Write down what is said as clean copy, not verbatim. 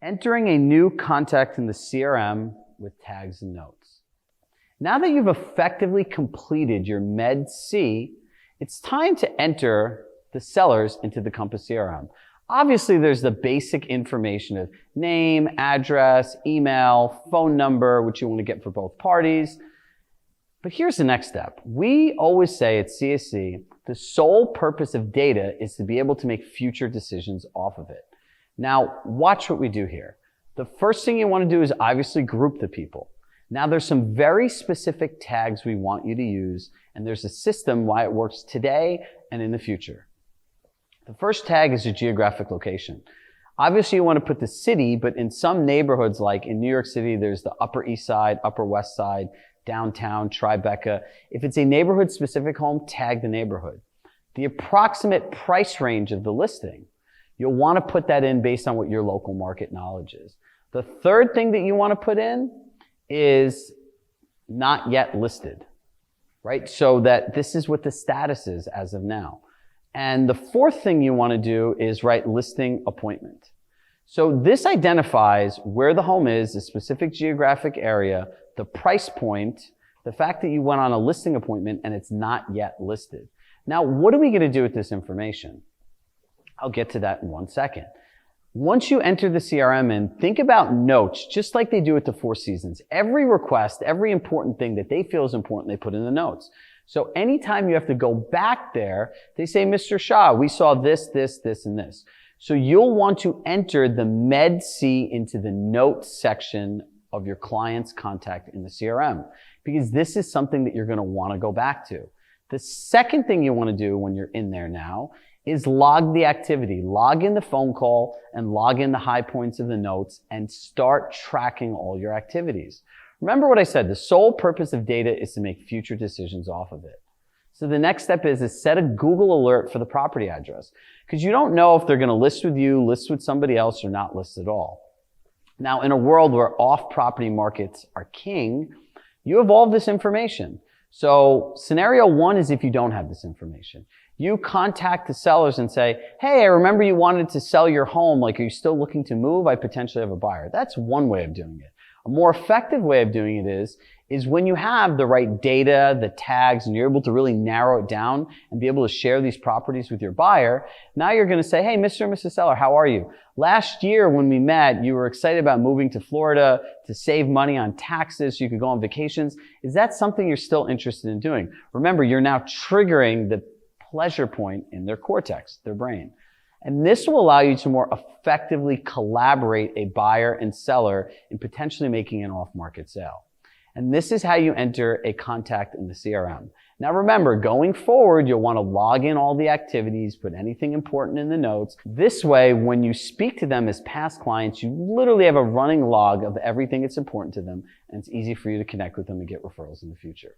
Entering a new contact in the CRM with tags and notes. Now that you've effectively completed your Med C, it's time to enter the sellers into the Compass CRM. Obviously, there's the basic information of name, address, email, phone number, which you want to get for both parties. But here's the next step. We always say at CSC, the sole purpose of data is to be able to make future decisions off of it. Now, watch what we do here. The first thing you want to do is obviously group the people. Now, there's some very specific tags we want you to use, and there's a system why it works today and in the future. The first tag is your geographic location. Obviously, you want to put the city, but in some neighborhoods, like in New York City, there's the Upper East Side, Upper West Side, downtown, Tribeca. If it's a neighborhood-specific home, tag the neighborhood. The approximate price range of the listing, you'll want to put that in based on what your local market knowledge is. The third thing that you want to put in is not yet listed, right? So that this is what the status is as of now. And the fourth thing you want to do is write listing appointment. So this identifies where the home is, the specific geographic area, the price point, the fact that you went on a listing appointment and it's not yet listed. Now, what are we going to do with this information? I'll get to that in 1 second. Once you enter the CRM in, think about notes, just like they do at the Four Seasons. Every request, every important thing that they feel is important, they put in the notes. So anytime you have to go back there, they say, Mr. Shah, we saw this, this, this, and this. So you'll want to enter the Med C into the notes section of your client's contact in the CRM, because this is something that you're going to want to go back to. The second thing you want to do when you're in there now is log the activity. Log in the phone call and log in the high points of the notes and start tracking all your activities. Remember what I said, the sole purpose of data is to make future decisions off of it. So the next step is set a Google alert for the property address, because you don't know if they're going to list with you, list with somebody else, or not list at all. Now, in a world where off-property markets are king, you have all this information. So scenario one is if you don't have this information. You contact the sellers and say, hey, I remember you wanted to sell your home. Like, are you still looking to move? I potentially have a buyer. That's one way of doing it. A more effective way of doing it is when you have the right data, the tags, and you're able to really narrow it down and be able to share these properties with your buyer. Now you're going to say, hey, Mr. and Mrs. Seller, how are you? Last year when we met, you were excited about moving to Florida to save money on taxes so you could go on vacations. Is that something you're still interested in doing? Remember, you're now triggering the pleasure point in their cortex, their brain. And this will allow you to more effectively collaborate a buyer and seller in potentially making an off-market sale. And this is how you enter a contact in the CRM. Now remember, going forward, you'll want to log in all the activities, put anything important in the notes. This way, when you speak to them as past clients, you literally have a running log of everything that's important to them, and it's easy for you to connect with them and get referrals in the future.